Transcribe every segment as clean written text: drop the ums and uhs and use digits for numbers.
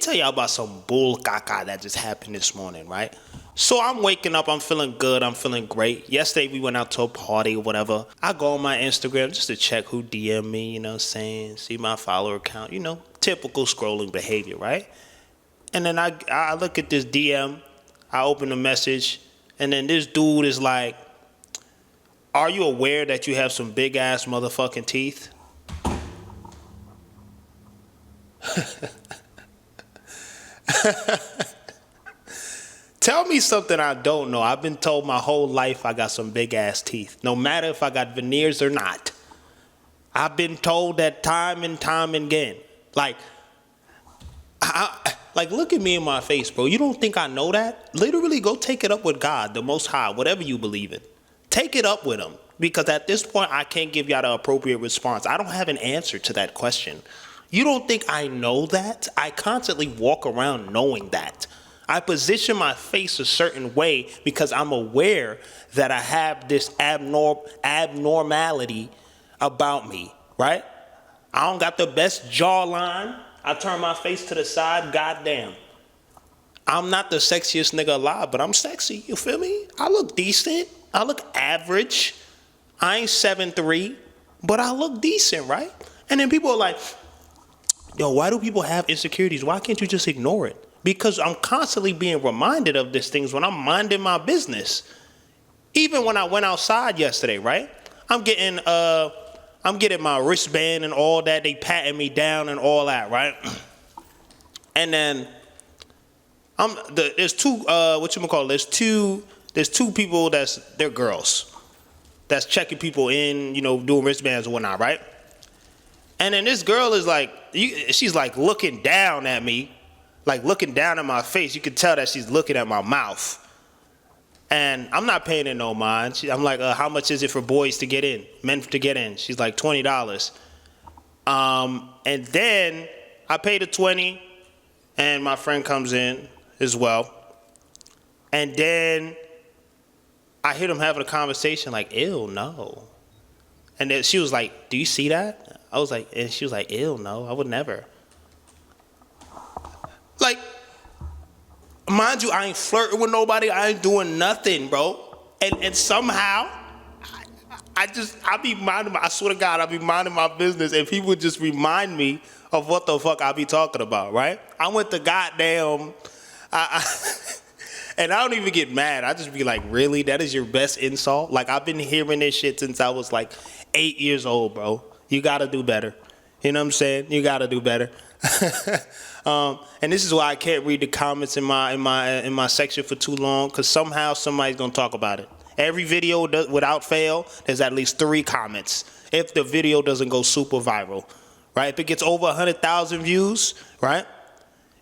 tell y'all about some bull caca that just happened this morning, right? So I'm waking up, I'm feeling good, I'm feeling great. Yesterday we went out to a party or whatever. I go on my Instagram just to check who DM me, you know what I'm saying? See my follower count, typical scrolling behavior, right? And then I look at this DM, I open the message, and then this dude is like, are you aware that you have some big ass motherfucking teeth? Tell me something I don't know. I've been told my whole life I got some big ass teeth. No matter if I got veneers or not. I've been told that time and time again. Like, look at me in my face, bro. You don't think I know that? Literally, go take it up with God, the Most High, whatever you believe in. Take it up with him. Because at this point, I can't give y'all the appropriate response. I don't have an answer to that question. You don't think I know that? I constantly walk around knowing that. I position my face a certain way because I'm aware that I have this abnormality about me, right? I don't got the best jawline. I turn my face to the side, goddamn. I'm not the sexiest nigga alive, but I'm sexy, you feel me? I look decent. I look average. I ain't 7'3", but I look decent, right? And then people are like, yo, why do people have insecurities? Why can't you just ignore it? Because I'm constantly being reminded of these things when I'm minding my business. Even when I went outside yesterday, right? I'm getting my wristband and all that. They patting me down and all that, right? And then there's two people they're girls that's checking people in, doing wristbands and whatnot, right? And then this girl is like, she's like looking down at me, like looking down at my face. You can tell that she's looking at my mouth. And I'm not paying her no mind. I'm like, how much is it for boys to get in, men to get in? She's like, $20. And then I paid her $20, and my friend comes in as well. And then I hear them having a conversation like, ew, no. And then she was like, do you see that? I was like, and she was like, ew, no, I would never. Like, mind you, I ain't flirting with nobody. I ain't doing nothing, bro. And somehow, I swear to God, I be minding my business, and people just remind me of what the fuck I be talking about, right? I went to goddamn, and I don't even get mad. I just be like, really? That is your best insult? Like, I've been hearing this shit since I was like 8 years old, bro. You gotta do better. You know what I'm saying? You gotta do better. And this is why I can't read the comments in my section for too long, because somehow somebody's gonna talk about it. Every video, without fail, there's at least 3 comments if the video doesn't go super viral, right? If it gets over 100,000 views, right,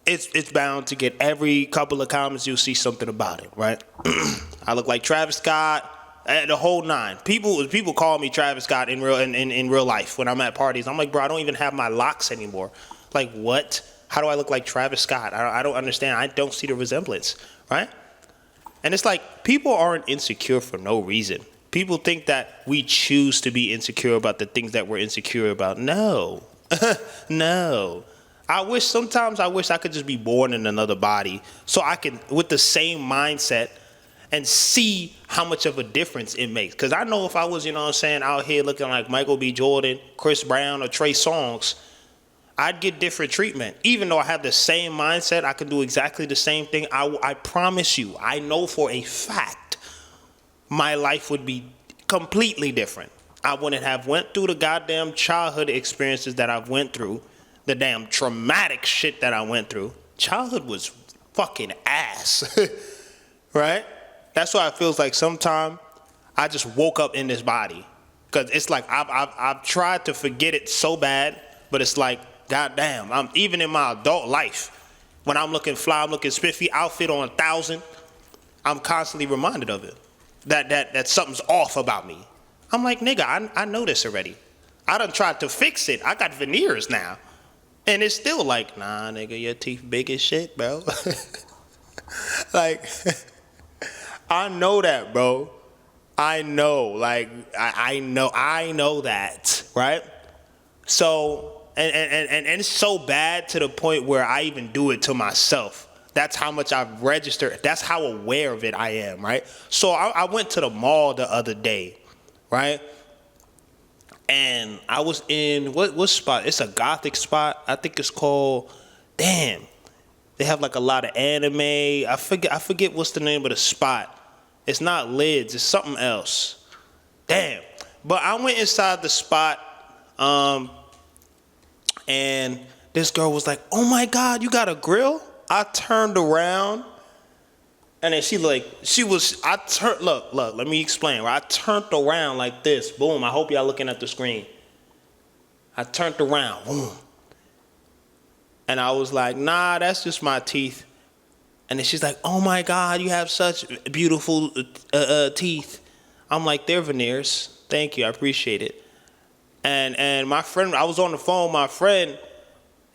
it's bound to get every couple of comments. You'll see something about it, right? I look like Travis Scott. The whole 9. People call me Travis Scott in real life when I'm at parties. I'm like, bro, I don't even have my locks anymore. Like, what? How do I look like Travis Scott? I don't understand. I don't see the resemblance, right? And it's like, people aren't insecure for no reason. People think that we choose to be insecure about the things that we're insecure about. No. No. Sometimes I wish I could just be born in another body so I can, with the same mindset, and see how much of a difference it makes. Because I know if I was, out here looking like Michael B. Jordan, Chris Brown, or Trey Songz, I'd get different treatment. Even though I have the same mindset, I can do exactly the same thing. I promise you, I know for a fact, my life would be completely different. I wouldn't have went through the goddamn childhood experiences that I've went through, the damn traumatic shit that I went through. Childhood was fucking ass, right? That's why it feels like sometimes I just woke up in this body. Because it's like I've tried to forget it so bad, but it's like, goddamn, I'm even in my adult life, when I'm looking fly, I'm looking spiffy, outfit on 1,000, I'm constantly reminded of it. That something's off about me. I'm like, nigga, I know this already. I done tried to fix it. I got veneers now. And it's still like, nah, nigga, your teeth big as shit, bro. Like, I know that, bro. I know, like, I know that, right? So, and it's so bad to the point where I even do it to myself. That's how much I've registered. That's how aware of it I am, right? So I went to the mall the other day, right? And I was in, what spot? It's a gothic spot. I think it's called, damn. They have like a lot of anime. I forget what's the name of the spot. It's not Lids. It's something else. Damn. But I went inside the spot, and this girl was like, "Oh my God, you got a grill?" I turned around, and then look, let me explain. I turned around like this. Boom. I hope y'all looking at the screen. I turned around. Boom. And I was like, "Nah, that's just my teeth." And then she's like, "Oh my God, you have such beautiful teeth." I'm like, "They're veneers. Thank you, I appreciate it." And my friend, I was on the phone with my friend,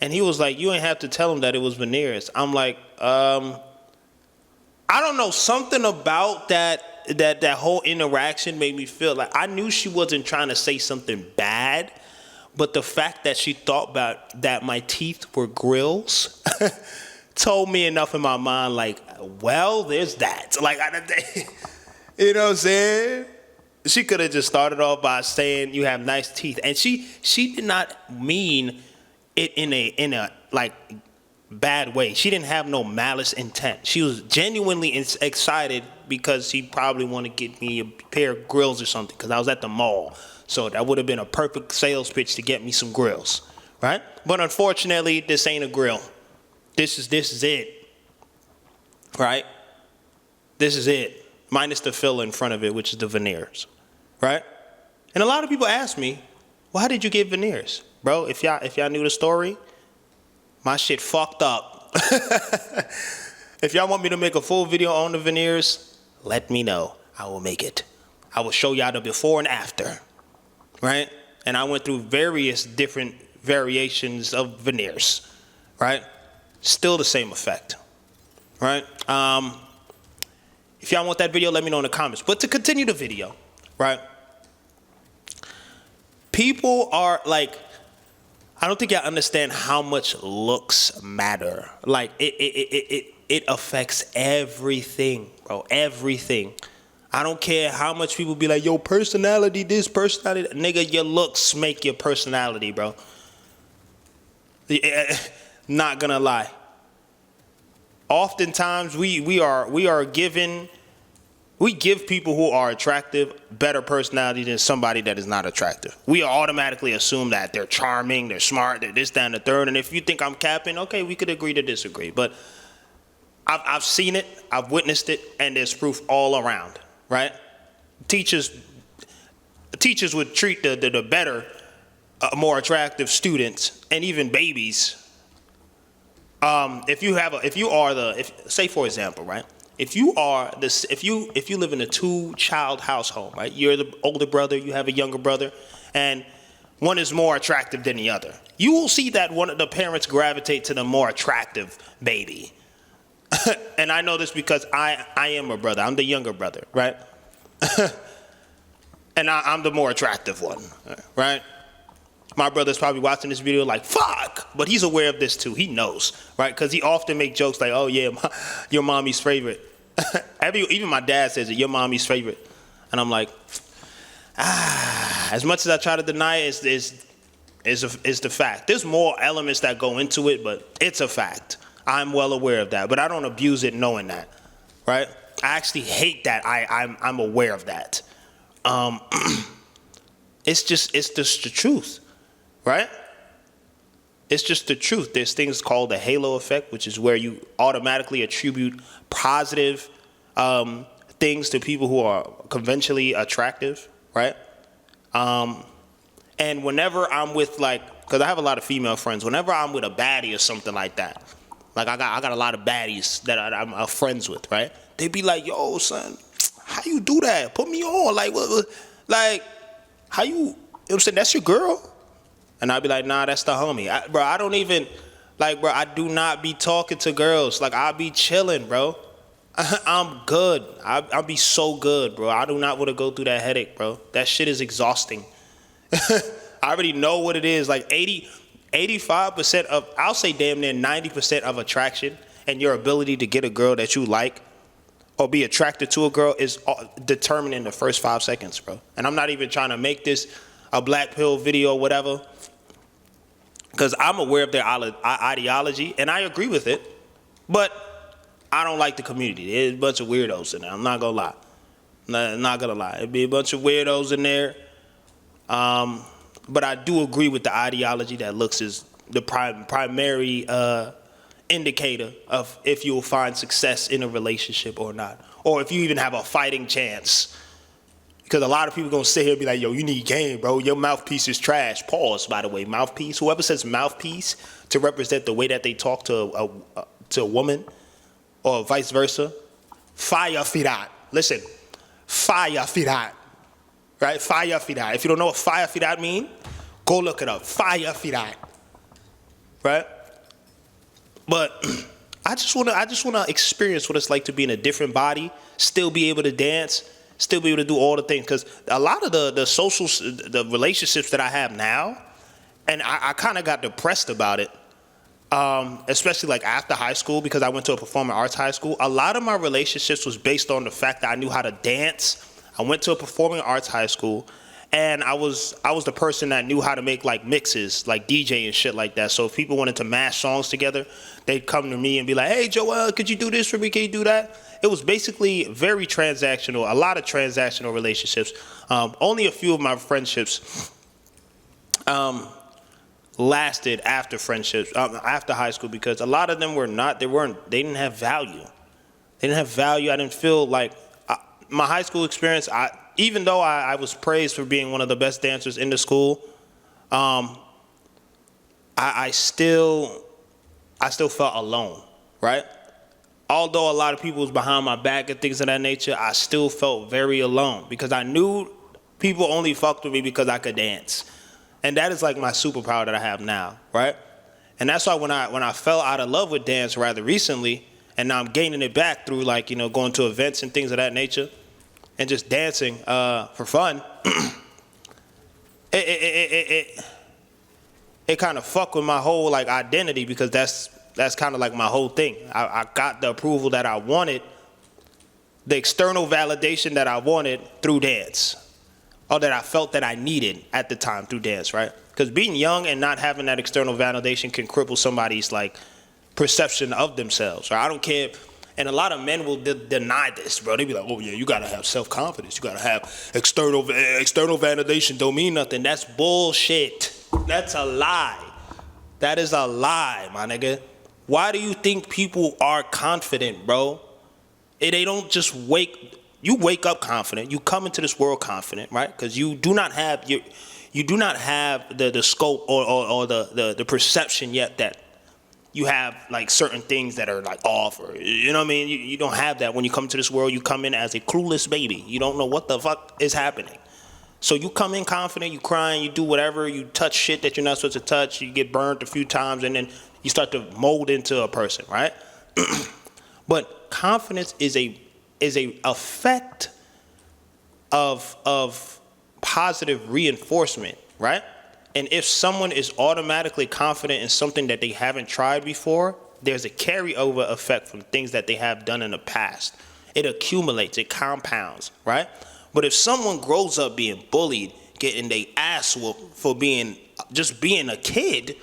and he was like, "You ain't have to tell him that it was veneers." I'm like, I don't know, something about that whole interaction made me feel like I knew she wasn't trying to say something bad, but the fact that she thought about that my teeth were grills told me enough in my mind, like, well, there's that. Like, you know what I'm saying? She could have just started off by saying you have nice teeth, and she did not mean it in a like bad way. She didn't have no malice intent. She was genuinely excited because she probably wanted to get me a pair of grills or something because I was at the mall. So that would have been a perfect sales pitch to get me some grills, right? But unfortunately, this ain't a grill. This is it, right? This is it, minus the filler in front of it, which is the veneers, right? And a lot of people ask me, "Why did you get veneers?" Bro, if y'all knew the story, my shit fucked up. If y'all want me to make a full video on the veneers, let me know. I will make it. I will show y'all the before and after, right? And I went through various different variations of veneers, right? Still the same effect, right? If y'all want that video, let me know in the comments. But to continue the video, right? People are like, I don't think y'all understand how much looks matter. Like it affects everything, bro. Everything. I don't care how much people be like, "Yo, personality, this personality." Nigga, your looks make your personality, bro. Not gonna lie. Oftentimes we give people who are attractive better personality than somebody that is not attractive. We automatically assume that they're charming, they're smart, they're this, that, and the third. And if you think I'm capping, okay, we could agree to disagree. But I've seen it, I've witnessed it, and there's proof all around, right? Teachers would treat the better, more attractive students and even babies. Say for example, right? If you live in a 2-child household, right? You're the older brother, you have a younger brother, and one is more attractive than the other. You will see that one of the parents gravitate to the more attractive baby. And I know this because I am a brother. I'm the younger brother, right? And I'm the more attractive one, right? My brother's probably watching this video like, fuck, but he's aware of this too. He knows, right? Because he often make jokes like, "Oh yeah, your mommy's favorite." Even my dad says it, "Your mommy's favorite." And I'm like, as much as I try to deny it, it's the fact. There's more elements that go into it, but it's a fact. I'm well aware of that, but I don't abuse it knowing that, right? I actually hate that I'm aware of that. It's just the truth. Right? It's just the truth. There's things called the halo effect, which is where you automatically attribute positive things to people who are conventionally attractive, right? And whenever I'm with because I have a lot of female friends, whenever I'm with a baddie or something like that, like I got a lot of baddies that I'm friends with, right? They be like, "Yo, son, how you do that? Put me on, how you? You know what I'm saying? That's your girl." And I'd be like, "Nah, that's the homie." I don't even, I do not be talking to girls. I be chilling, bro. I'm good. I'll be so good, bro. I do not want to go through that headache, bro. That shit is exhausting. I already know what it is. 80 85% of, I'll say damn near 90% of attraction and your ability to get a girl that you like or be attracted to a girl is determined in the first 5 seconds, bro. And I'm not even trying to make this a black pill video or whatever, because I'm aware of their ideology and I agree with it, but I don't like the community. There's a bunch of weirdos in there. I'm not gonna lie. Not gonna lie. It'd be a bunch of weirdos in there. But I do agree with the ideology that looks as the primary indicator of if you'll find success in a relationship or not, or if you even have a fighting chance. Because a lot of people gonna sit here and be like, yo, you need game, bro. Your mouthpiece is trash. Pause, by the way. Mouthpiece. Whoever says mouthpiece to represent the way that they talk to a woman or vice versa, fire for that. Listen, fire for that. Right? Fire for that. If you don't know what fire for that mean, go look it up. Fire for that. Right? But I just wanna experience what it's like to be in a different body, still be able to dance, still be able to do all the things. Because a lot of the relationships that I have now, and I kind of got depressed about it, especially like after high school, because I went to a performing arts high school. A lot of my relationships was based on the fact that I knew how to dance. I went to a performing arts high school, and I was the person that knew how to make like mixes, like DJ and shit like that. So if people wanted to mash songs together, they'd come to me and be like, hey, Joel, could you do this for me? Can you do that? It was basically very transactional, a lot of transactional relationships. Only a few of my friendships lasted after friendships, after high school, because a lot of them they didn't have value. They didn't have value. I didn't feel like my high school experience, even though I was praised for being one of the best dancers in the school, I still felt alone, right? Although a lot of people was behind my back and things of that nature, I still felt very alone because I knew people only fucked with me because I could dance. And that is like my superpower that I have now, right? And that's why when I fell out of love with dance rather recently, and now I'm gaining it back through like, you know, going to events and things of that nature and just dancing for fun, it kind of fucked with my whole like identity, because that's kind of like my whole thing. I got the approval that I wanted, the external validation that I wanted through dance, or that I felt that I needed at the time through dance, right? Because being young and not having that external validation can cripple somebody's like perception of themselves, right? I don't care, and a lot of men will deny this, bro. They be like, oh yeah, you gotta have self-confidence, you gotta have external validation, don't mean nothing. That's bullshit. That's a lie. That is a lie, my nigga. Why do you think people are confident, bro? They don't just you wake up confident, you come into this world confident, right? Because you do not have the scope or the perception yet that you have like certain things that are like off, or you know what I mean? You don't have that. When you come to this world, you come in as a clueless baby. You don't know what the fuck is happening. So you come in confident, you crying, you do whatever, you touch shit that you're not supposed to touch, you get burned a few times, and then you start to mold into a person, right? But confidence is a effect of positive reinforcement, right? And if someone is automatically confident in something that they haven't tried before, there's a carryover effect from things that they have done in the past. It accumulates, it compounds, right? But if someone grows up being bullied, getting their ass whooped for just being a kid,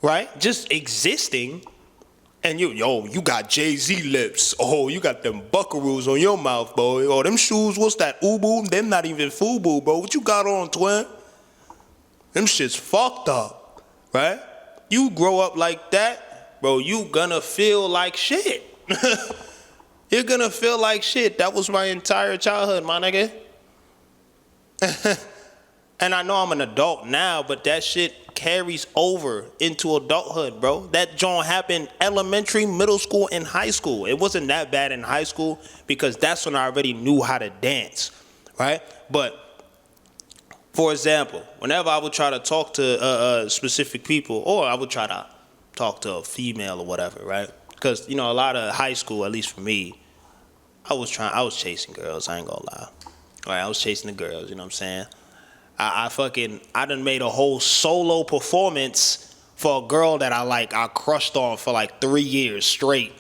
right? Just existing, and you got Jay-Z lips. Oh, you got them buckaroos on your mouth, boy. Oh, them shoes, what's that, Ubu? Them not even Fubu, bro. What you got on, twin? Them shit's fucked up, right? You grow up like that, bro, you gonna feel like shit. You're gonna feel like shit. That was my entire childhood, my nigga. And I know I'm an adult now, but that shit carries over into adulthood, bro. That joint happened elementary, middle school, and high school. It wasn't that bad in high school because that's when I already knew how to dance, right? But for example, whenever I would try to talk to specific people, or I would try to talk to a female or whatever, right? Because, you know, a lot of high school, at least for me, I was chasing girls, I ain't gonna lie. All right, I was chasing the girls, you know what I'm saying? I done made a whole solo performance for a girl that I crushed on for like 3 years straight.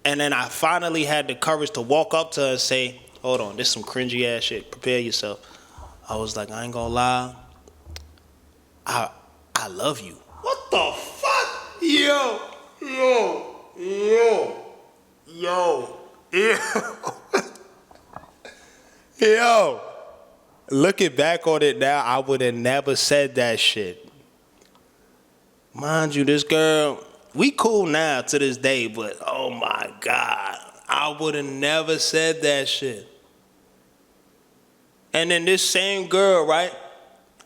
And then I finally had the courage to walk up to her and say, hold on, this some cringy ass shit. Prepare yourself. I was like, I ain't gonna lie. I love you. What the fuck? Yo. Looking back on it now, I would have never said that shit. Mind you, this girl, we cool now to this day, but oh my God, I would have never said that shit. And then this same girl, right?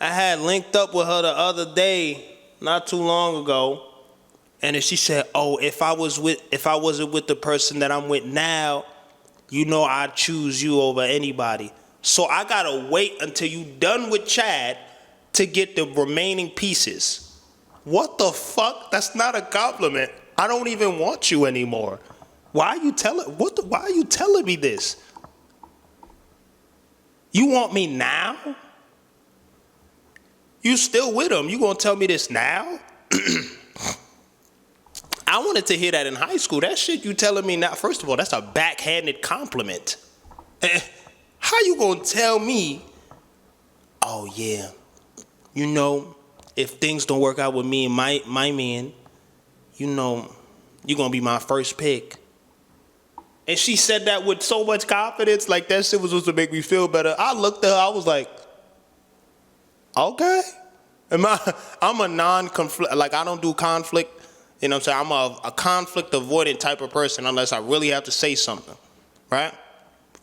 I had linked up with her the other day, not too long ago, and then she said, "Oh, if I wasn't with the person that I'm with now, you know I'd choose you over anybody." So I gotta wait until you done with Chad to get the remaining pieces. What the fuck? That's not a compliment. I don't even want you anymore. Why are you telling me this? You want me now? You still with him? You gonna tell me this now? I wanted to hear that in high school. That shit you telling me now, first of all, that's a backhanded compliment. How you gonna tell me, oh yeah, you know, if things don't work out with me and my man, you know, you're gonna be my first pick. And she said that with so much confidence, like that shit was supposed to make me feel better. I looked at her, I was like, okay. I'm a non-conflict, like I don't do conflict. You know what I'm saying? I'm a conflict avoidant type of person unless I really have to say something, right?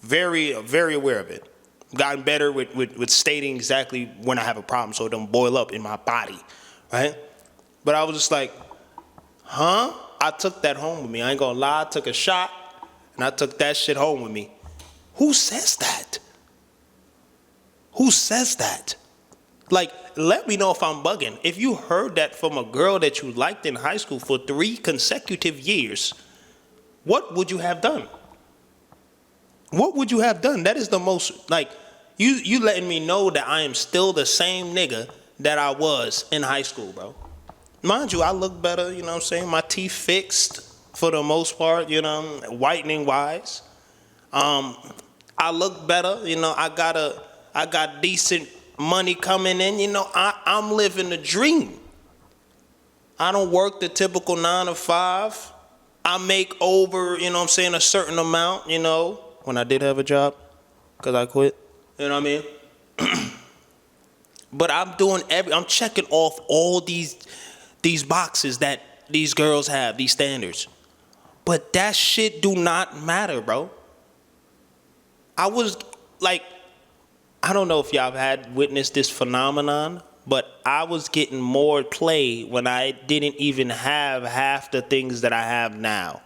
Very, very aware of it. Gotten better with stating exactly when I have a problem so it don't boil up in my body, right? But I was just like, huh? I took that home with me. I ain't gonna lie, I took a shot and I took that shit home with me. Who says that? Who says that? Like, let me know if I'm bugging. If you heard that from a girl that you liked in high school for 3 consecutive years, what would you have done? What would you have done? That is the most, like, you letting me know that I am still the same nigga that I was in high school, bro. Mind you, I look better, you know what I'm saying? My teeth fixed for the most part, you know, whitening wise. I look better, you know, I got decent money coming in, you know, I'm living the dream. I don't work the typical 9 to 5. I make over, you know what I'm saying, a certain amount, you know, when I did have a job, because I quit, you know what I mean? But I'm checking off all these boxes that these girls have, these standards. But that shit do not matter, bro. I was like, I don't know if y'all had witnessed this phenomenon, but I was getting more play when I didn't even have half the things that I have now.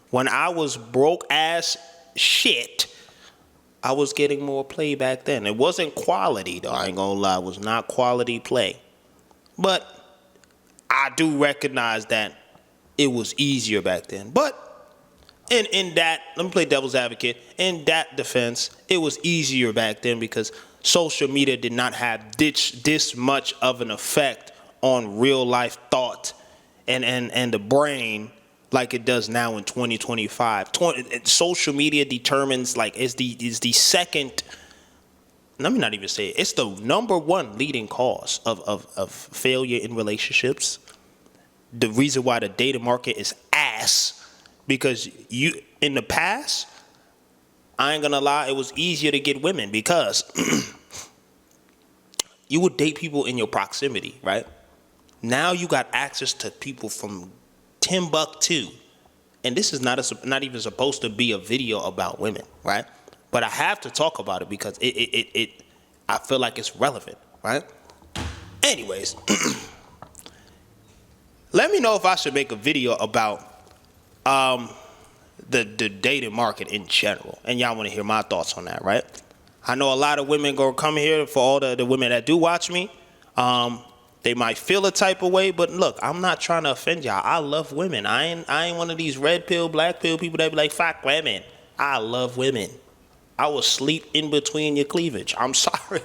When I was broke ass shit, I was getting more play back then. It wasn't quality, though. I ain't gonna lie. It was not quality play. But I do recognize that it was easier back then. But in that, let me play devil's advocate. In that defense, it was easier back then because social media did not have this much of an effect on real life thought and the brain like it does now in 2025. Social media determines, like, is the second, let me not even say it, it's the number one leading cause of failure in relationships. The reason why the dating market is ass, because in the past, I ain't gonna lie, it was easier to get women because you would date people in your proximity, right? Now you got access to people from Timbuktu, and this is not even supposed to be a video about women, right? But I have to talk about it because I feel like it's relevant, right? Anyways, let me know if I should make a video about the dating market in general, and y'all want to hear my thoughts on that, right? I know a lot of women gonna come here. For all the women that do watch me, they might feel a type of way, but look, I'm not trying to offend y'all. I love women. I ain't one of these red pill, black pill people that be like, fuck women. I love women. I will sleep in between your cleavage. I'm sorry.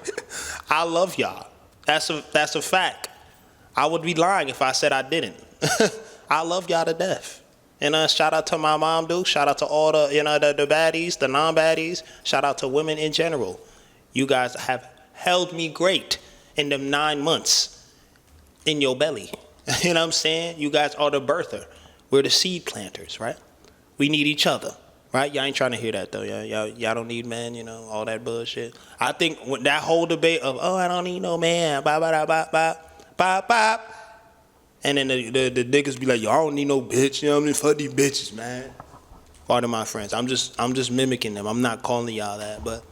I love y'all. That's a fact. I would be lying if I said I didn't. I love y'all to death. And shout out to my mom, dude. Shout out to all the, the baddies, the non-baddies. Shout out to women in general. You guys have held me great in them 9 months in your belly. You know what I'm saying? You guys are the birther. We're the seed planters, right? We need each other, right? Y'all ain't trying to hear that, though. Y'all don't need men, all that bullshit. I think when that whole debate of, oh, I don't need no man, bop, bop, bop, bop, bop, bop. And then the niggas be like, yo, I don't need no bitch, you know what I mean? Fuck these bitches, man. Part of my friends. I'm just mimicking them. I'm not calling y'all that, but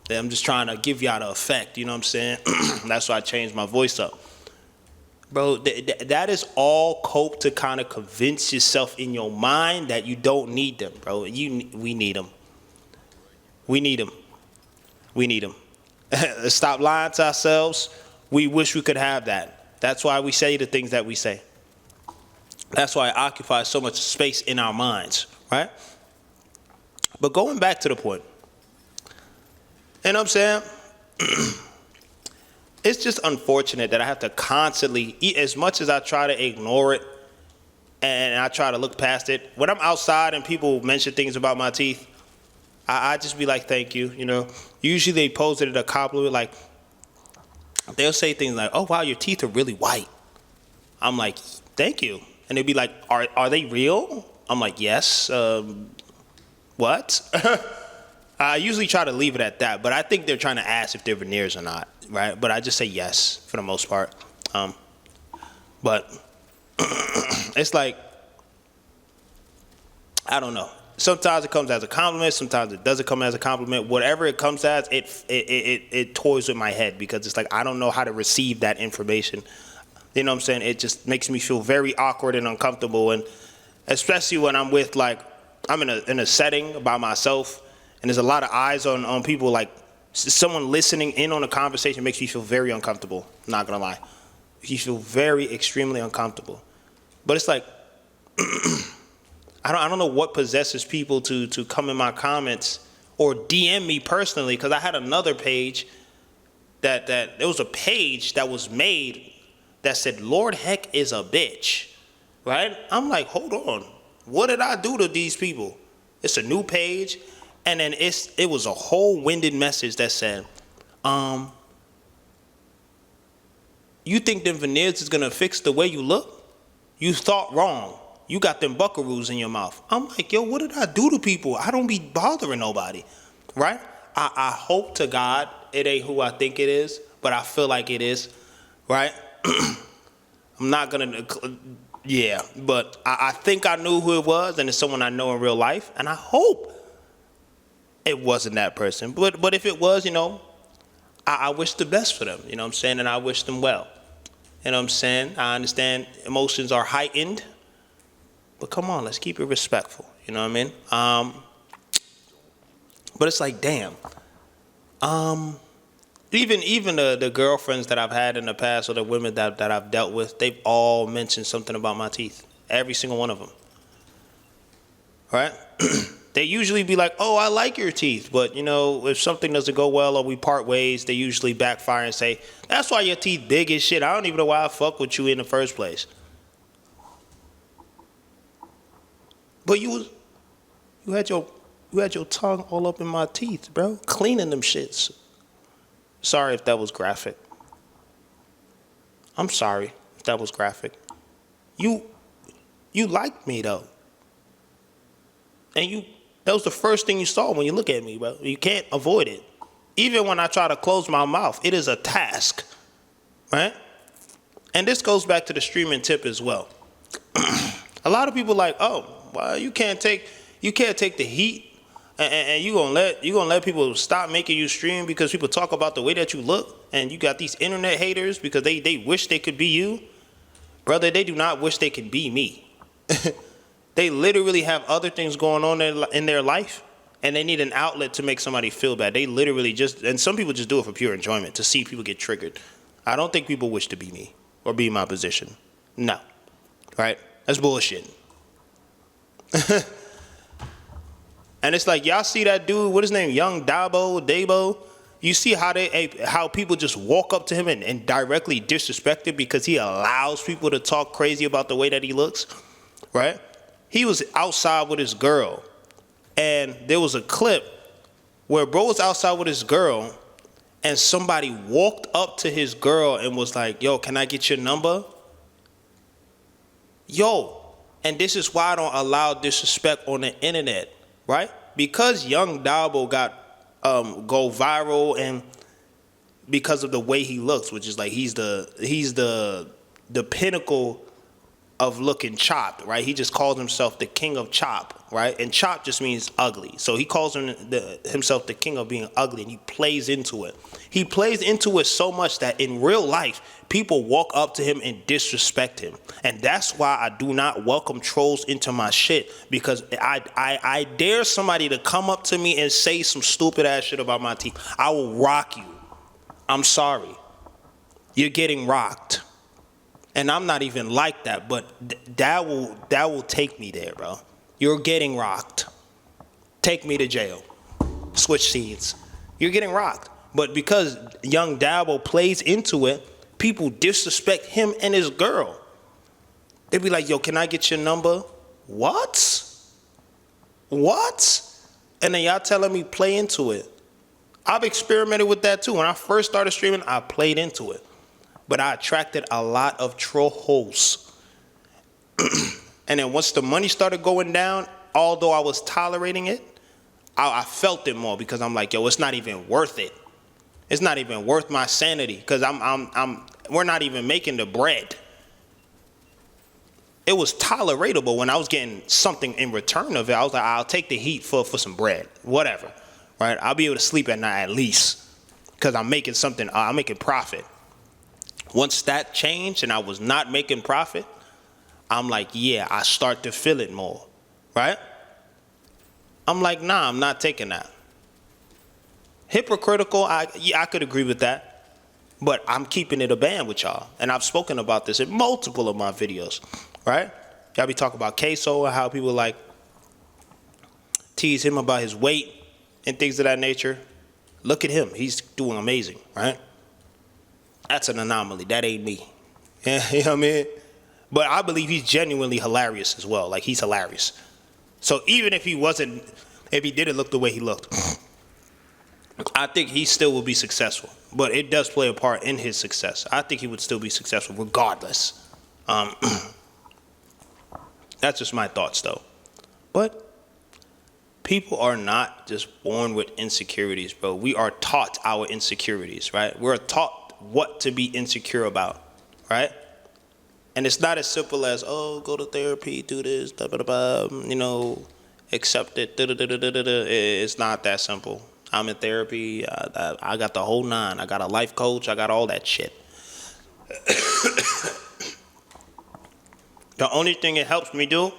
I'm just trying to give y'all the effect, you know what I'm saying? That's why I changed my voice up. Bro, that is all cope to kind of convince yourself in your mind that you don't need them, bro. We need them. We need them. We need them. Let's stop lying to ourselves. We wish we could have that. That's why we say the things that we say. That's why it occupies so much space in our minds, right? But going back to the point, you know what I'm saying? It's just unfortunate that I have to constantly, as much as I try to ignore it and I try to look past it, when I'm outside and people mention things about my teeth, I just be like, thank you, Usually they pose it as a compliment, like, they'll say things like, oh, wow, your teeth are really white. I'm like, thank you. And they'd be like, are they real? I'm like, yes. What? I usually try to leave it at that, but I think they're trying to ask if they're veneers or not, right? But I just say yes for the most part. But it's like, I don't know. Sometimes it comes as a compliment. Sometimes it doesn't come as a compliment. Whatever it comes as, it toys with my head because it's like I don't know how to receive that information. You know what I'm saying? It just makes me feel very awkward and uncomfortable, and especially when I'm with I'm in a setting by myself, and there's a lot of eyes on people. Like someone listening in on a conversation makes me feel very uncomfortable. I'm not gonna lie, you feel very extremely uncomfortable. But it's like. I don't know what possesses people to come in my comments or DM me personally, because I had another page that there was a page that was made that said Lord Heck is a bitch, right? I'm like, hold on, what did I do to these people? It's a new page, and then it was a whole winded message that said, you think them veneers is gonna fix the way you look? You thought wrong. You got them buckaroos in your mouth. I'm like, yo, what did I do to people? I don't be bothering nobody, right? I hope to God it ain't who I think it is, but I feel like it is, right? I'm not gonna, but I think I knew who it was, and it's someone I know in real life, and I hope it wasn't that person. But if it was, I wish the best for them, you know what I'm saying? And I wish them well. You know what I'm saying? I understand emotions are heightened. But come on, let's keep it respectful. You know what I mean? But it's like, damn. Even the girlfriends that I've had in the past or the women that I've dealt with, they've all mentioned something about my teeth. Every single one of them. Right? They usually be like, oh, I like your teeth. But, if something doesn't go well or we part ways, they usually backfire and say, that's why your teeth big as shit. I don't even know why I fuck with you in the first place. But you had your tongue all up in my teeth, bro, cleaning them shits. Sorry if that was graphic. I'm sorry if that was graphic. You liked me though, and that was the first thing you saw when you look at me, bro. You can't avoid it. Even when I try to close my mouth, it is a task, right? And this goes back to the streaming tip as well. A lot of people like, oh. Well, you can't take the heat, and you gonna let people stop making you stream because people talk about the way that you look, and you got these internet haters because they wish they could be you, brother. They do not wish they could be me. They literally have other things going on in their life, and they need an outlet to make somebody feel bad. They literally and some people just do it for pure enjoyment to see people get triggered. I don't think people wish to be me or be in my position. No, right? That's bullshit. And it's like, y'all see that dude, what his name, Young Dabo. You see how people just walk up to him and directly disrespect him because he allows people to talk crazy about the way that he looks, right? He was outside with his girl, and there was a clip where bro was outside with his girl, and somebody walked up to his girl and was like, yo, can I get your number? Yo, and this is why I don't allow disrespect on the internet, right? Because Young Dabo got go viral, and because of the way he looks, which is like he's the pinnacle of looking chopped, right? He just calls himself the king of chop, right? And chop just means ugly. So he calls himself the king of being ugly, and he plays into it. He plays into it so much that in real life, people walk up to him and disrespect him. And that's why I do not welcome trolls into my shit, because I dare somebody to come up to me and say some stupid ass shit about my teeth. I will rock you. I'm sorry. You're getting rocked. And I'm not even like that, but that will take me there, bro. You're getting rocked. Take me to jail. Switch scenes. You're getting rocked. But because Young Dabo plays into it, people disrespect him and his girl. They be like, yo, can I get your number? What? And then y'all telling me play into it. I've experimented with that too. When I first started streaming, I played into it. But I attracted a lot of trolls. And then once the money started going down, although I was tolerating it, I felt it more, because I'm like, yo, it's not even worth it. It's not even worth my sanity, because we're not even making the bread. It was tolerable when I was getting something in return of it. I was like, I'll take the heat for some bread, whatever, right? I'll be able to sleep at night at least, because I'm making something. I'm making profit. Once that changed and I was not making profit, I'm like, yeah, I start to feel it more, right? I'm like, nah, I'm not taking that. Hypocritical, I could agree with that, but I'm keeping it a band with y'all. And I've spoken about this in multiple of my videos, right? Y'all be talking about queso and how people like tease him about his weight and things of that nature. Look at him, he's doing amazing, right? That's an anomaly. That ain't me. Yeah, you know what I mean? But I believe he's genuinely hilarious as well. Like, he's hilarious. So even if he didn't look the way he looked, I think he still will be successful. But it does play a part in his success. I think he would still be successful regardless. That's just my thoughts, though. But people are not just born with insecurities, bro. We are taught our insecurities, right? We're taught what to be insecure about, right? And it's not as simple as, oh, go to therapy, do this, blah, blah, blah, you know, accept it. Da, da, da, da, da, da. It's not that simple. I'm in therapy. I got the whole nine. I got a life coach. I got all that shit. The only thing it helps me do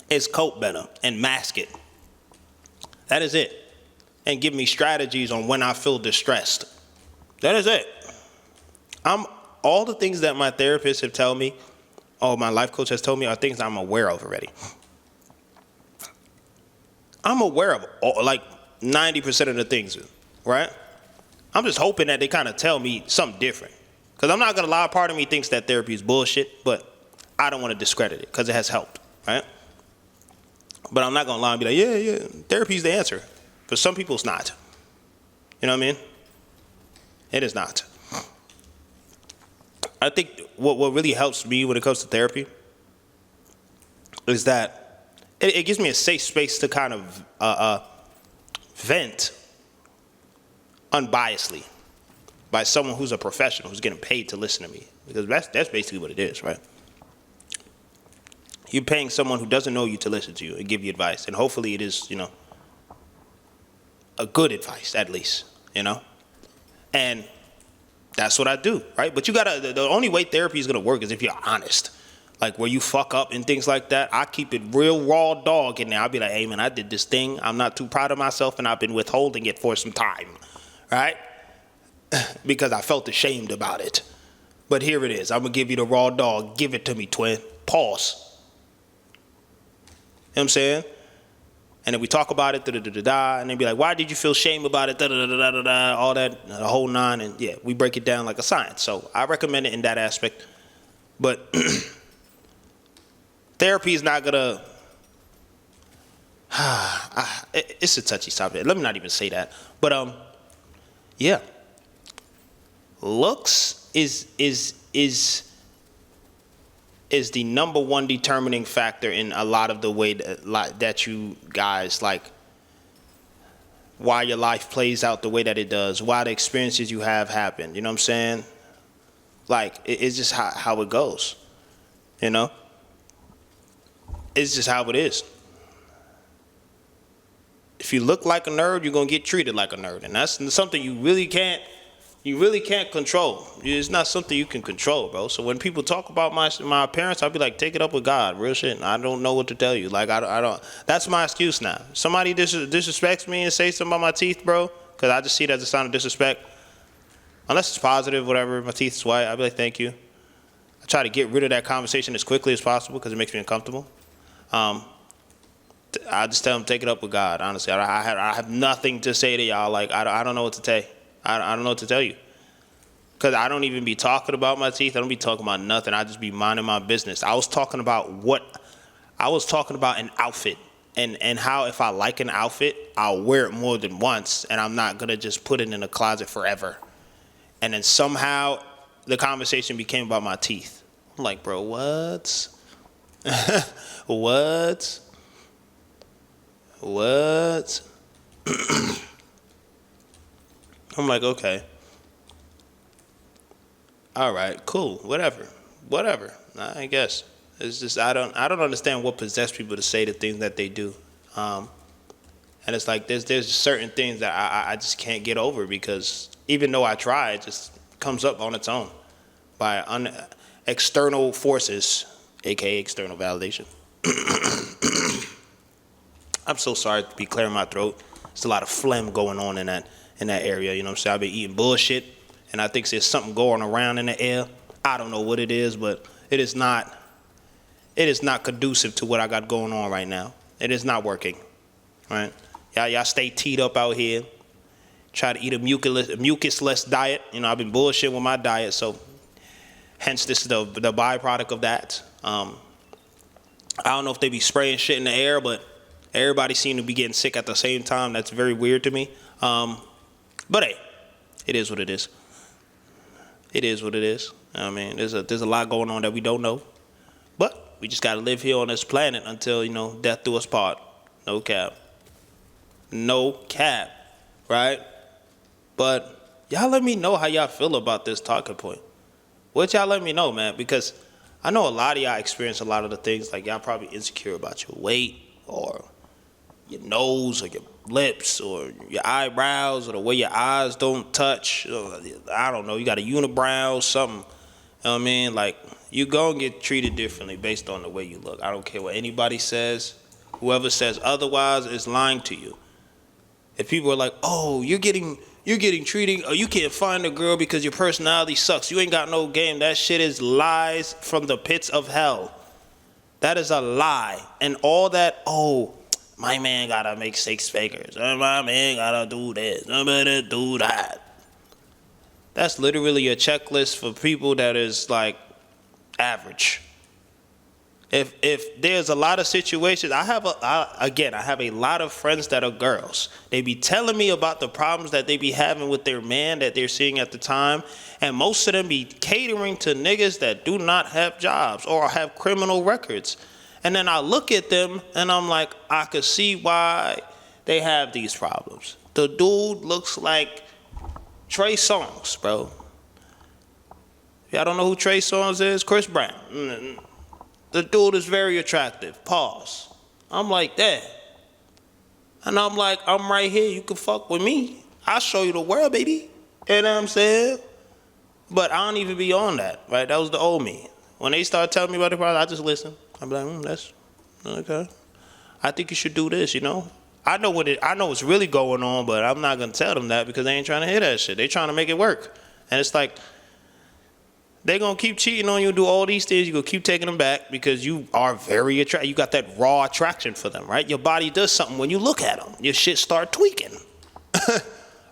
is cope better and mask it. That is it. And give me strategies on when I feel distressed. That is it. All the things that my therapist have told me, or my life coach has told me, are things I'm aware of already. I'm aware of like 90% of the things, right? I'm just hoping that they kind of tell me something different. Because I'm not going to lie, part of me thinks that therapy is bullshit, but I don't want to discredit it because it has helped, right? But I'm not going to lie and be like, yeah, therapy's the answer. For some people, it's not. You know what I mean? It is not. I think what really helps me when it comes to therapy is that it gives me a safe space to kind of vent unbiasedly by someone who's a professional, who's getting paid to listen to me. Because that's basically what it is, right? You're paying someone who doesn't know you to listen to you and give you advice. And hopefully it is, you know, a good advice at least, you know? And that's what I do, right? But you gotta, the only way therapy is gonna work is if you're honest. Like where you fuck up and things like that, I keep it real raw dog in there. I'll be like, hey man, I did this thing. I'm not too proud of myself and I've been withholding it for some time, right? Because I felt ashamed about it. But here it is. I'm gonna give you the raw dog. Give it to me, twin. Pause. You know what I'm saying? And then we talk about it, and then be like, why did you feel shame about it, all that, the whole nine, and yeah, we break it down like a science. So I recommend it in that aspect. But therapy is not gonna. It's a touchy subject. Let me not even say that. But yeah, looks is the number one determining factor in a lot of the way that you guys like, why your life plays out the way that it does, why the experiences you have happen. You know what I'm saying? Like, it's just how it goes. You know? It's just how it is. If you look like a nerd, you're gonna get treated like a nerd, and that's something you really can't control. It's not something you can control, bro. So when people talk about my appearance, I'll be like, take it up with God, real shit. I don't know what to tell you. Like, I don't. That's my excuse now. Somebody disrespects me and say something about my teeth, bro, because I just see it as a sign of disrespect. Unless it's positive, whatever. My teeth is white. I'll be like, thank you. I try to get rid of that conversation as quickly as possible because it makes me uncomfortable. I just tell them, take it up with God. Honestly, I have nothing to say to y'all. Like, I don't know what to say. I don't know what to tell you. Because I don't even be talking about my teeth. I don't be talking about nothing. I just be minding my business. I was talking about an outfit. And how if I like an outfit, I'll wear it more than once. And I'm not going to just put it in a closet forever. And then somehow the conversation became about my teeth. I'm like, bro, what? What? What? I'm like, okay. All right, cool, whatever. I guess it's just I don't understand what possessed people to say the things that they do, and it's like there's certain things that I just can't get over because even though I try, it just comes up on its own by external forces, aka external validation. I'm so sorry to be clearing my throat. There's a lot of phlegm going on in that area. You know what I'm saying? I've been eating bullshit. And I think there's something going around in the air. I don't know what it is, but it is not conducive to what I got going on right now. It is not working, right? Y'all stay teed up out here. Try to eat a mucus-less diet. You know, I've been bullshitting with my diet, so hence this is the byproduct of that. I don't know if they be spraying shit in the air, but everybody seem to be getting sick at the same time. That's very weird to me. But hey, it is what it is. It is what it is. I mean, there's a lot going on that we don't know. But we just got to live here on this planet until, you know, death do us part. No cap. No cap, right? But y'all let me know how y'all feel about this talking point. What y'all let me know, man? Because I know a lot of y'all experience a lot of the things, like y'all probably insecure about your weight or your nose or your lips or your eyebrows or the way your eyes don't touch. I don't know. You got a unibrow, something. You know what I mean? Like, you gonna get treated differently based on the way you look. I don't care what anybody says. Whoever says otherwise is lying to you. If people are like, oh, you're getting treated, or you can't find a girl because your personality sucks. You ain't got no game. That shit is lies from the pits of hell. That is a lie. And all that, oh, my man gotta make 6 figures. My man gotta do this. I better do that. That's literally a checklist for people that is like average. If there's a lot of situations, I have a lot of friends that are girls. They be telling me about the problems that they be having with their man that they're seeing at the time, and most of them be catering to niggas that do not have jobs or have criminal records. And then I look at them and I'm like, I could see why they have these problems. The dude looks like Trey Songz, bro. Y'all don't know who Trey Songz is? Chris Brown. The dude is very attractive. Pause. I'm like that. And I'm like, I'm right here. You can fuck with me. I'll show you the world, baby. You know what I'm saying? But I don't even be on that, right? That was the old me. When they start telling me about the problem, I just listen. I'm like, that's okay. I think you should do this, you know? I know what's really going on, but I'm not gonna tell them that because they ain't trying to hear that shit. They trying to make it work. And it's like, They're going to keep cheating on you, do all these things. You're going to keep taking them back because you are very attracted. You got that raw attraction for them, right? Your body does something when you look at them. Your shit start tweaking,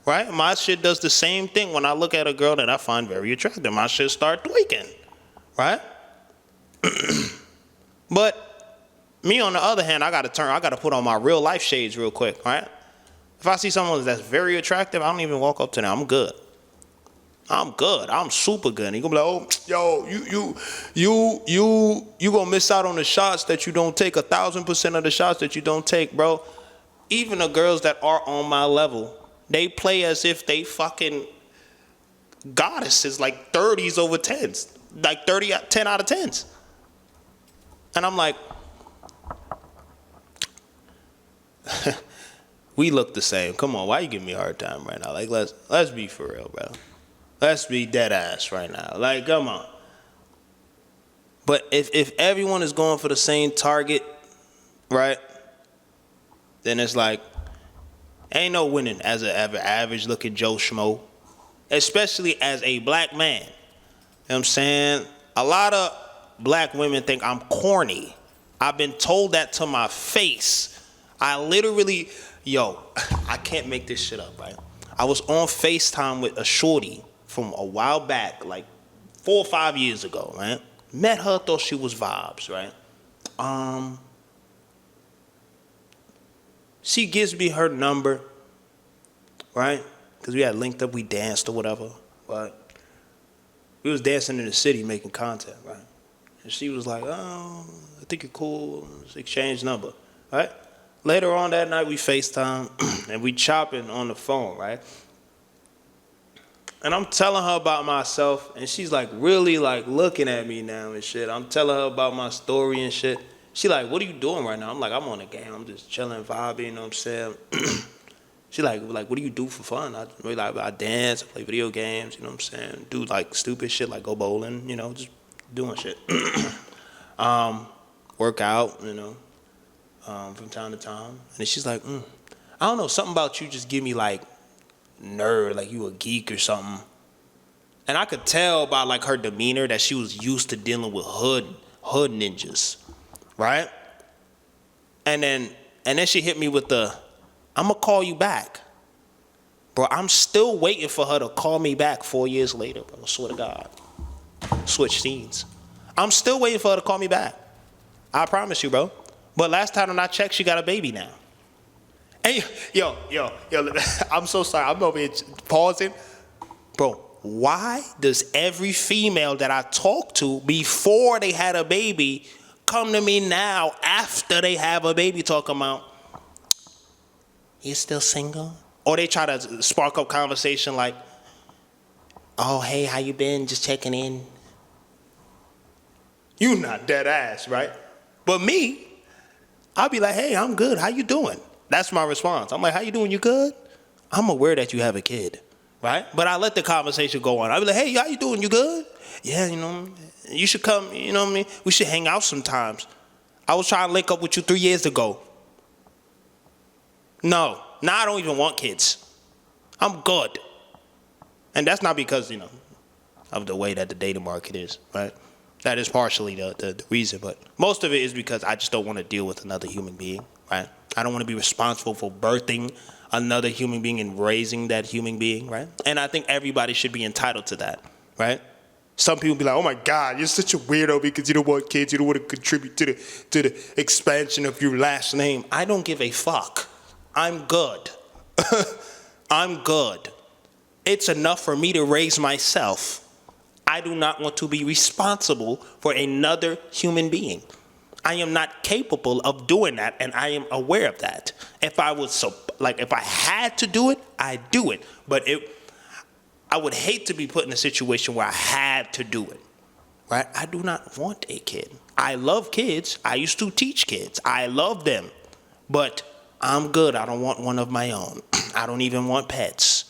right? My shit does the same thing when I look at a girl that I find very attractive. My shit start tweaking, right? But me, on the other hand, I got to put on my real life shades real quick, right? If I see someone that's very attractive, I don't even walk up to them. I'm good. I'm super good. And you gonna be like, oh, yo, you gonna miss out on the shots that you don't take, 1,000% of the shots that you don't take, bro. Even the girls that are on my level, they play as if they fucking goddesses, like 30s over 10s, like 10 out of 10s. And I'm like, we look the same. Come on, why you giving me a hard time right now? Like, let's be for real, bro. Let's be dead ass right now. Like, come on. But if everyone is going for the same target, right, then it's like, ain't no winning as an average looking Joe Schmo, especially as a black man. You know what I'm saying? A lot of black women think I'm corny. I've been told that to my face. I literally, I can't make this shit up, right? I was on FaceTime with a shorty from a while back, like 4 or 5 years ago, right? Met her, thought she was vibes, right? She gives me her number, right? Because we had linked up, we danced or whatever, but we was dancing in the city making content, right? And she was like, oh, I think you're cool. Let's exchange number, right? Later on that night, we FaceTime and we chopping on the phone, right? And I'm telling her about myself, and she's like really like looking at me now and shit. I'm telling her about my story and shit. She like, what are you doing right now? I'm like, I'm on a game. I'm just chilling, vibing, you know what I'm saying? She like, what do you do for fun? I dance, I play video games, you know what I'm saying? Do like stupid shit like go bowling, you know, just doing shit. Work out, you know, from time to time. And she's like, I don't know, something about you just give me like nerd, like you a geek or something. And I could tell by like her demeanor that she was used to dealing with hood ninjas, right? And then she hit me with the, I'm gonna call you back. Bro, I'm still waiting for her to call me back 4 years later, bro. I swear to God. Switch scenes. I'm still waiting for her to call me back. I promise you, bro. But last time I checked, she got a baby now. And yo, I'm so sorry. I'm over here pausing. Bro, why does every female that I talk to before they had a baby come to me now after they have a baby talking about, you still single? Or they try to spark up conversation like, oh, hey, how you been? Just checking in. You not dead ass, right? But me, I'll be like, hey, I'm good. How you doing? That's my response. I'm like, how you doing? You good? I'm aware that you have a kid, right? But I let the conversation go on. I'll be like, hey, how you doing? You good? Yeah, you know, you should come, you know what I mean? We should hang out sometimes. I was trying to link up with you 3 years ago. No, now I don't even want kids. I'm good. And that's not because, you know, of the way that the dating market is, right? That is partially the reason, but most of it is because I just don't want to deal with another human being, right? I don't want to be responsible for birthing another human being and raising that human being, right? And I think everybody should be entitled to that, right? Some people be like, oh my God, you're such a weirdo because you don't want kids, you don't want to contribute to the expansion of your last name. I don't give a fuck. I'm good. I'm good. It's enough for me to raise myself. I do not want to be responsible for another human being. I am not capable of doing that, and I am aware of that. If I had to do it, I'd do it. But I would hate to be put in a situation where I had to do it, right? I do not want a kid. I love kids. I used to teach kids. I love them. But I'm good. I don't want one of my own. I don't even want pets.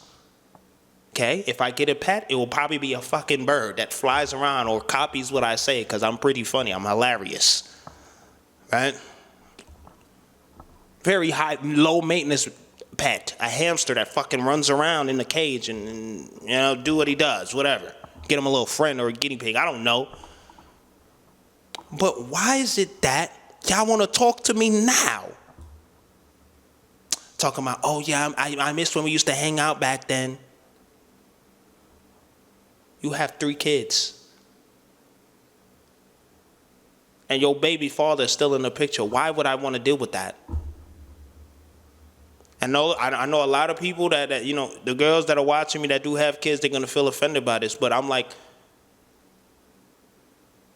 Okay? If I get a pet, it will probably be a fucking bird that flies around or copies what I say because I'm pretty funny. I'm hilarious. Right? Very high, low maintenance pet. A hamster that fucking runs around in the cage and you know, do what he does, whatever. Get them a little friend or a guinea pig. I don't know. But why is it that y'all want to talk to me now? Talking about, oh yeah, I missed when we used to hang out back then. You have 3 kids. And your baby father is still in the picture. Why would I want to deal with that? I know a lot of people that the girls that are watching me that do have kids, they're going to feel offended by this. But I'm like,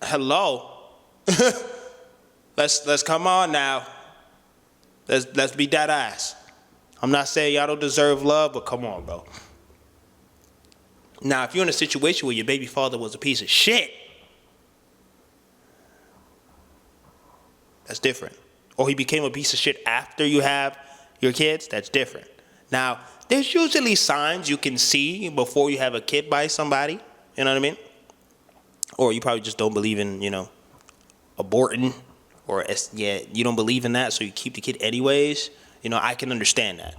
hello. Let's come on now. Let's be that ass. I'm not saying y'all don't deserve love, but come on, bro. Now, if you're in a situation where your baby father was a piece of shit, that's different. Or he became a piece of shit after you have your kids, that's different. Now, there's usually signs you can see before you have a kid by somebody, you know what I mean? Or you probably just don't believe in, aborting, or you don't believe in that, so you keep the kid anyways. I can understand that.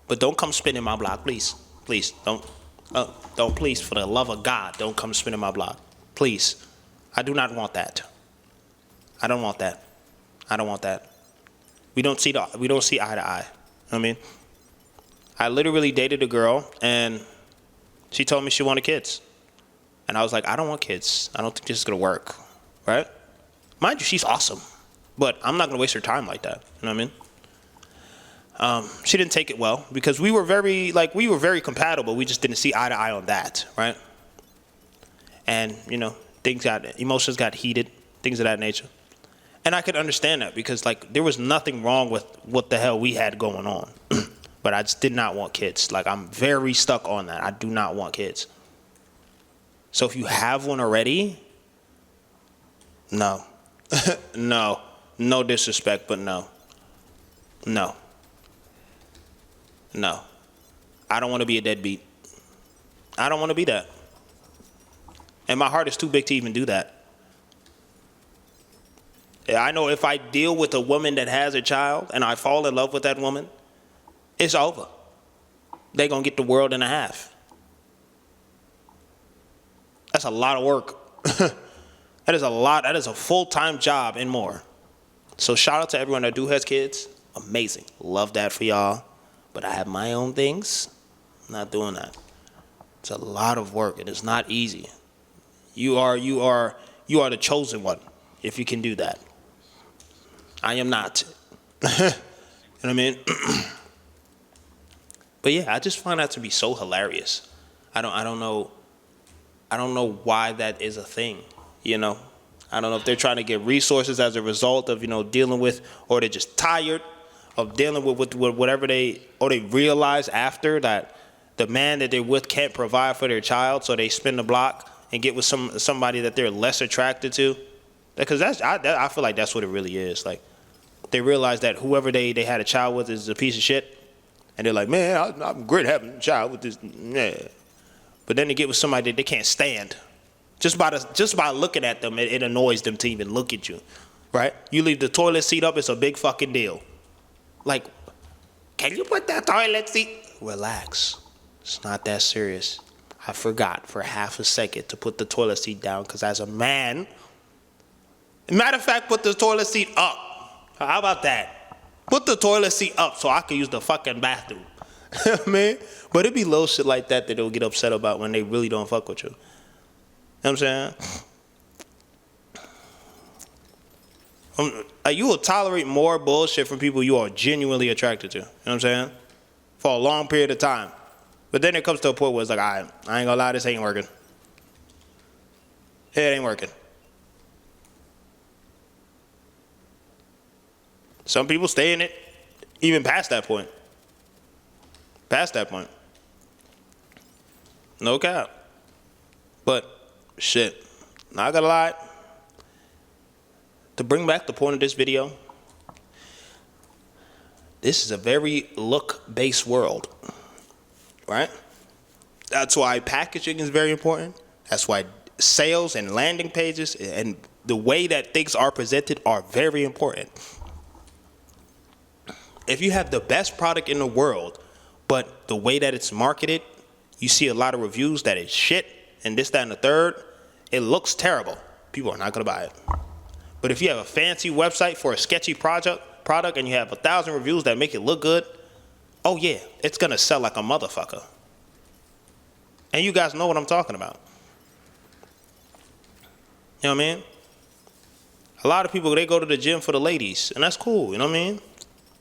But don't come spinning my block, please. Please, don't, please, for the love of God, don't come spinning my block. Please. I do not want that. I don't want that. I don't want that. We don't see eye to eye. I mean, I literally dated a girl, and she told me she wanted kids. And I was like, I don't want kids. I don't think this is going to work, right? Mind you, she's awesome. But I'm not going to waste her time like that. You know what I mean? She didn't take it well because we were very compatible. We just didn't see eye to eye on that, right? And, emotions got heated, things of that nature. And I could understand that because, there was nothing wrong with what the hell we had going on. But I just did not want kids. I'm very stuck on that. I do not want kids. So if you have one already, no. No disrespect, but no. I don't want to be a deadbeat. I don't want to be that. And my heart is too big to even do that. I know if I deal with a woman that has a child and I fall in love with that woman, it's over. They're going to get the world and a half. That's a lot of work. That is a lot. That is a full-time job and more. So shout out to everyone that do has kids. Amazing. Love that for y'all. But I have my own things. I'm not doing that. It's a lot of work. It is not easy. You are the chosen one if you can do that. I am not. You know what I mean? But yeah, I just find that to be so hilarious. I don't know why that is a thing, I don't know if they're trying to get resources as a result of, dealing with, or they're just tired of dealing with whatever they realize after that the man that they're with can't provide for their child, so they spin the block and get with somebody that they're less attracted to. Because I feel like that's what it really is. They realize that whoever they had a child with is a piece of shit, and they're like, man, I'm great having a child with this. Yeah. But then they get with somebody that they can't stand. Just by looking at them, it annoys them to even look at you, right? You leave the toilet seat up, it's a big fucking deal. Can you put that toilet seat? Relax. It's not that serious. I forgot for half a second to put the toilet seat down because as a man, matter of fact, put the toilet seat up. How about that? Put the toilet seat up so I can use the fucking bathroom. Man, but it'd be little shit like that they'll get upset about when they really don't fuck with you. You know what I'm saying? You will tolerate more bullshit from people you are genuinely attracted to. You know what I'm saying? For a long period of time. But then it comes to a point where it's like, I ain't gonna lie, this ain't working. It ain't working. Some people stay in it even past that point. No cap. But shit, not gonna lie. To bring back the point of this video, this is a very look-based world, right? That's why packaging is very important. That's why sales and landing pages and the way that things are presented are very important. If you have the best product in the world, but the way that it's marketed, you see a lot of reviews that is shit, and this, that, and the third, it looks terrible. People are not going to buy it. But if you have a fancy website for a sketchy product and you have 1,000 reviews that make it look good, oh yeah, it's going to sell like a motherfucker. And you guys know what I'm talking about. You know what I mean? A lot of people, they go to the gym for the ladies, and that's cool, you know what I mean?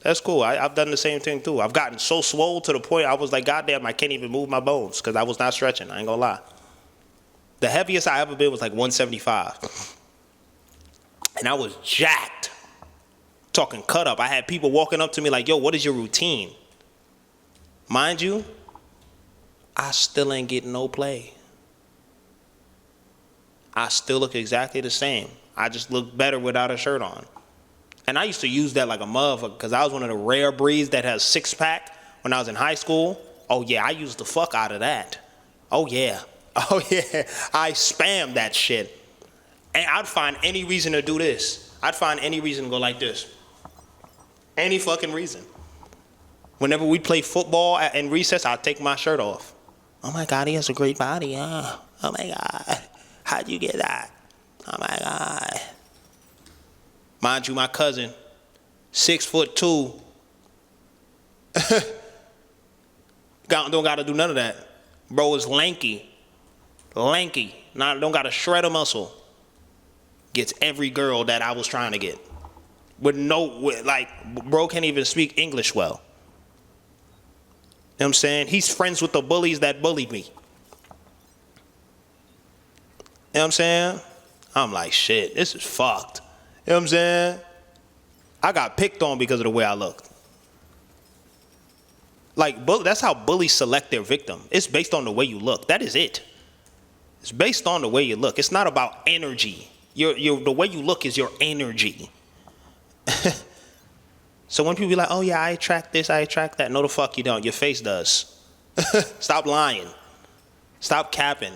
That's cool. I've done the same thing too. I've gotten so swole to the point I was like, goddamn, I can't even move my bones because I was not stretching. I ain't gonna lie. The heaviest I ever been was like 175. And I was jacked. Talking cut up. I had people walking up to me like, yo, what is your routine? Mind you, I still ain't getting no play. I still look exactly the same. I just look better without a shirt on. And I used to use that like a motherfucker because I was one of the rare breeds that has six-pack when I was in high school. Oh yeah, I used the fuck out of that. Oh yeah. Oh yeah. I spammed that shit. And I'd find any reason to do this. I'd find any reason to go like this. Any fucking reason. Whenever we play football in recess, I'd take my shirt off. Oh my God, he has a great body. Oh my God. How'd you get that? Oh my God. Mind you, my cousin, 6'2", don't gotta do none of that. Bro is lanky. Don't got a shred of muscle. Gets every girl that I was trying to get. Bro can't even speak English well. You know what I'm saying? He's friends with the bullies that bullied me. You know what I'm saying? I'm like, shit, this is fucked. You know what I'm saying? I got picked on because of the way I looked. Like, that's how bullies select their victim. It's based on the way you look. That is it. It's based on the way you look. It's not about energy. The way you look is your energy. So when people be like, oh yeah, I attract this, I attract that. No, the fuck you don't. Your face does. Stop lying. Stop capping.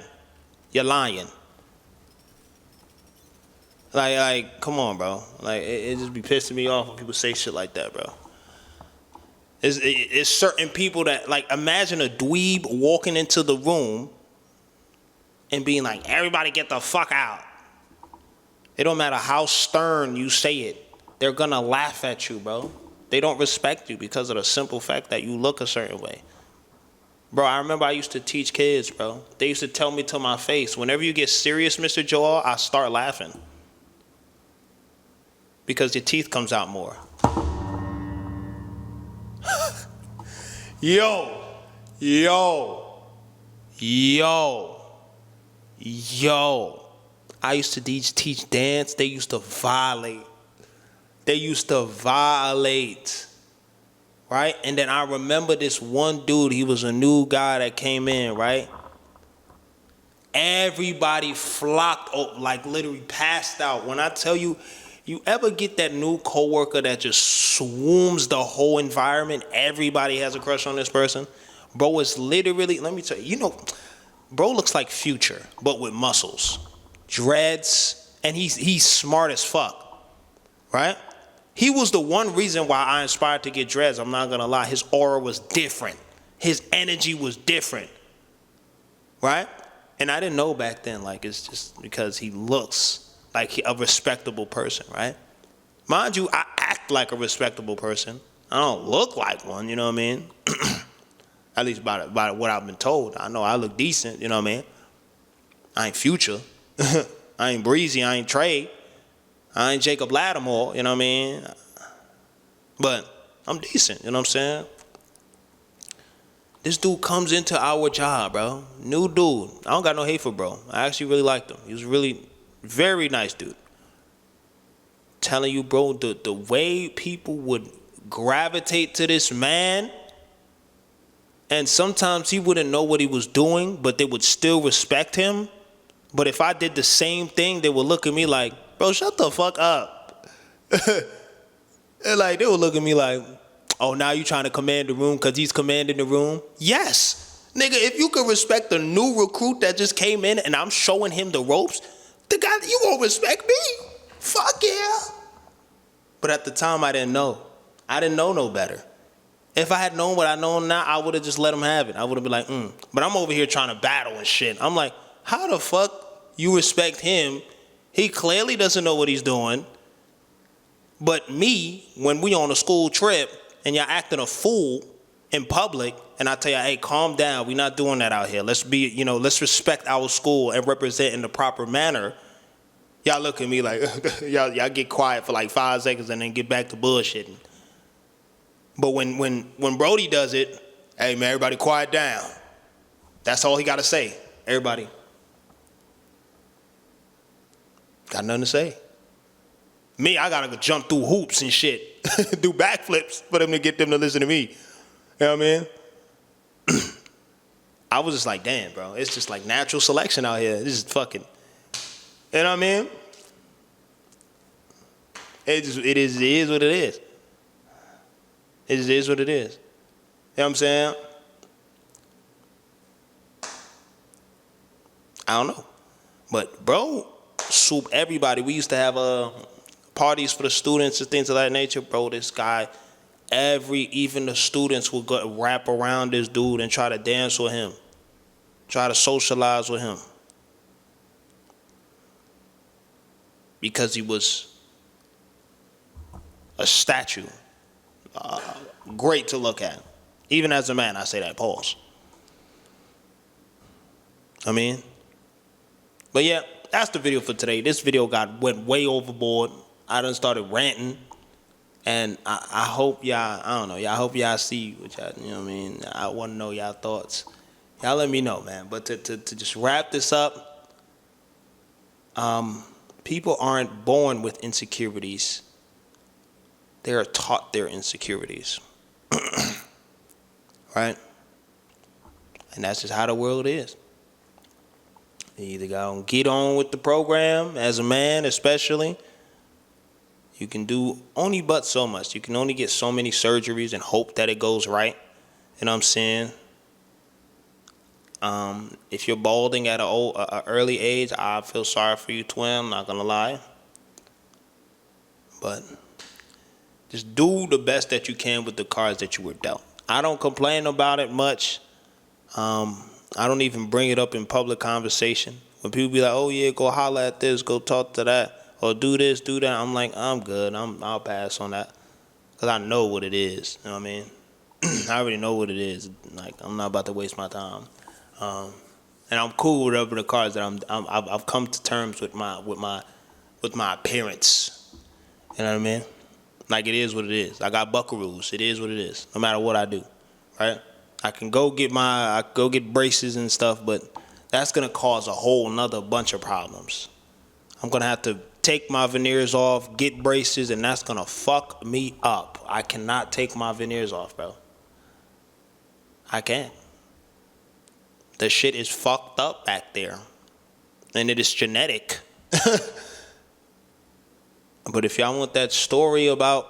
You're lying. Like, come on, bro. Like, it just be pissing me off when people say shit like that, bro. It's certain people that, like, imagine a dweeb walking into the room and being like, everybody get the fuck out. It don't matter how stern you say it. They're gonna laugh at you, bro. They don't respect you because of the simple fact that you look a certain way. Bro, I remember I used to teach kids, bro. They used to tell me to my face, whenever you get serious, Mr. Joel, I start laughing. Because your teeth comes out more. Yo. I used to teach dance. They used to violate. Right? And then I remember this one dude, he was a new guy that came in, right? Everybody flocked, like literally passed out. When I tell you, you ever get that new coworker that just swarms the whole environment? Everybody has a crush on this person. Bro is literally, let me tell you, bro looks like Future, but with muscles, dreads, and he's smart as fuck, right? He was the one reason why I inspired to get dreads. I'm not gonna lie, his aura was different. His energy was different, right? And I didn't know back then, like, it's just because he looks like a respectable person, right? Mind you, I act like a respectable person. I don't look like one, you know what I mean? At least by what I've been told. I know I look decent, you know what I mean? I ain't Future. I ain't Breezy. I ain't Trey. I ain't Jacob Lattimore, you know what I mean? But I'm decent, you know what I'm saying? This dude comes into our job, bro. New dude. I don't got no hate for bro. I actually really liked him. He was really very nice dude. Telling you, bro, the way people would gravitate to this man, and sometimes he wouldn't know what he was doing, but they would still respect him. But if I did the same thing, they would look at me like, bro, shut the fuck up. And like, they would look at me like, oh, now you trying to command the room because he's commanding the room? Yes. Nigga, if you could respect the new recruit that just came in and I'm showing him the ropes, the guy, you won't respect me? Fuck yeah. But at the time, I didn't know. I didn't know no better. If I had known what I know now, I would have just let him have it. I would have been like, But I'm over here trying to battle and shit. I'm like, how the fuck you respect him? He clearly doesn't know what he's doing. But me, when we on a school trip and y'all acting a fool in public, and I tell you, hey, calm down. We're not doing that out here. Let's be, let's respect our school and represent in the proper manner. Y'all look at me like, y'all get quiet for like 5 seconds and then get back to bullshitting. But when Brody does it, hey man, everybody quiet down. That's all he got to say. Everybody. Got nothing to say. Me, I gotta go jump through hoops and shit, do backflips for them to get them to listen to me. You know what I mean? I was just like, damn, bro, it's just like natural selection out here. This is fucking, you know what I mean? It is what it is. It just is what it is. You know what I'm saying? I don't know. But bro, swoop everybody. We used to have parties for the students and things of that nature. Bro, this guy, even the students would go wrap around this dude and try to dance with him. Try to socialize with him. Because he was a statue. Great to look at. Even as a man, I say that, pause. I mean, but yeah, that's the video for today. This video went way overboard. I done started ranting. And I hope y'all, I don't know, y'all hope y'all see what y'all, you know what I mean? I want to know y'all thoughts. Y'all let me know, man. But to just wrap this up, people aren't born with insecurities. They are taught their insecurities. Right? And that's just how the world is. You either gotta get on with the program, as a man especially. You can do only but so much. You can only get so many surgeries and hope that it goes right. You know what I'm saying? If you're balding at an early age, I feel sorry for you, twin. I'm not gonna lie. But just do the best that you can with the cards that you were dealt. I don't complain about it much. I don't even bring it up in public conversation. When people be like, oh yeah, go holler at this, go talk to that, or do this, do that, I'm like, I'm good. I'll pass on that. Because I know what it is. You know what I mean? I already know what it is. Like, I'm not about to waste my time. And I'm cool with whatever the cards that I've come to terms with my appearance. You know what I mean? Like, it is what it is. I got buckaroos. It is what it is. No matter what I do, right? I can go get braces and stuff, but that's gonna cause a whole nother bunch of problems. I'm gonna have to take my veneers off, get braces, and that's gonna fuck me up. I cannot take my veneers off, bro. I can't. The shit is fucked up back there, and it is genetic. But if y'all want that story about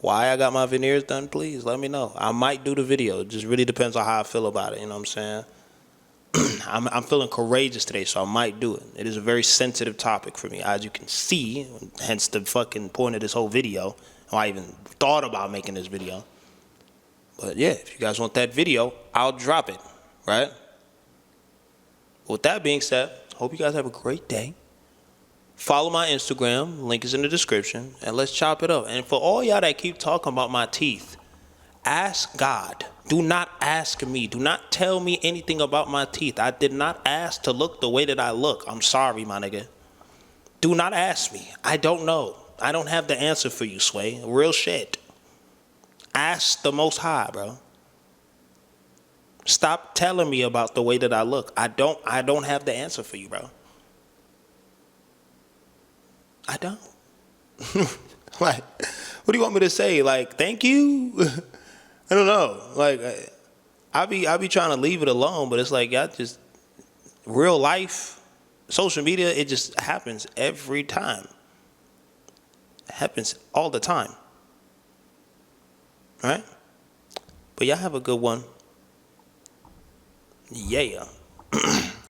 why I got my veneers done, please let me know. I might do the video. It just really depends on how I feel about it. You know what I'm saying? I'm feeling courageous today, so I might do it. It is a very sensitive topic for me, as you can see, hence the fucking point of this whole video. I even thought about making this video. But yeah, if you guys want that video, I'll drop it, right? With that being said, hope you guys have a great day. Follow my Instagram, link is in the description, and let's chop it up. And for all y'all that keep talking about my teeth, ask God. Do not ask me. Do not tell me anything about my teeth. I did not ask to look the way that I look. I'm sorry, my nigga. Do not ask me. I don't know. I don't have the answer for you, Sway. Real shit. Ask the Most High, bro. Stop telling me about the way that I look. I don't have the answer for you, bro. I don't. Like, what do you want me to say? Like, thank you? I don't know. Like, I be trying to leave it alone, but it's like, y'all just, real life, social media, it just happens every time. It happens all the time. Right? But y'all have a good one. Yeah.